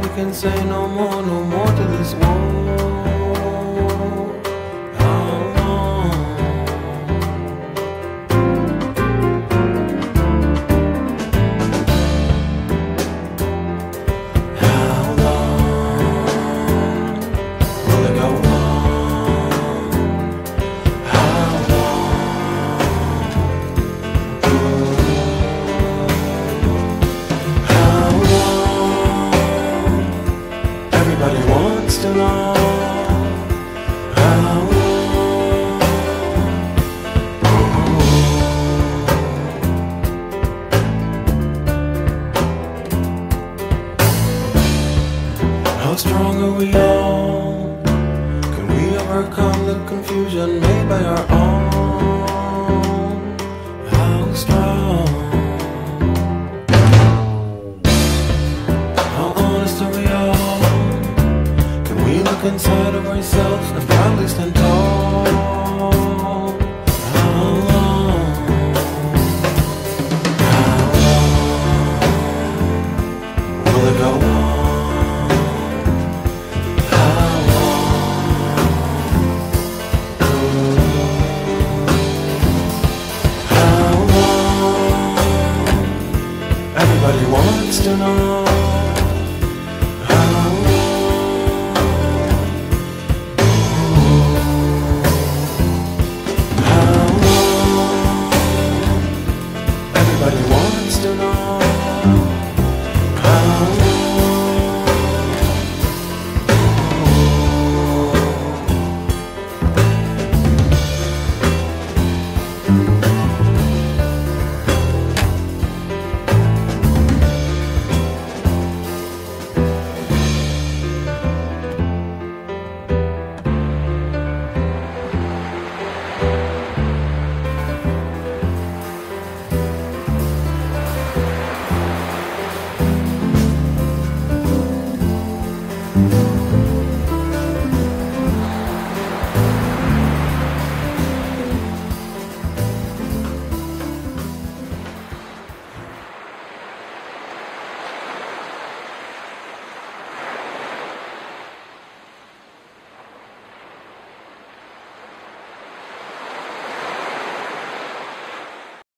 we can say no more to this war? How long? How long will it go on? How long? Everybody wants to know how long. How strong are we all? Can we overcome the confusion made by our own? How strong? How honest are we all? Can we look inside of ourselves and proudly stand tall?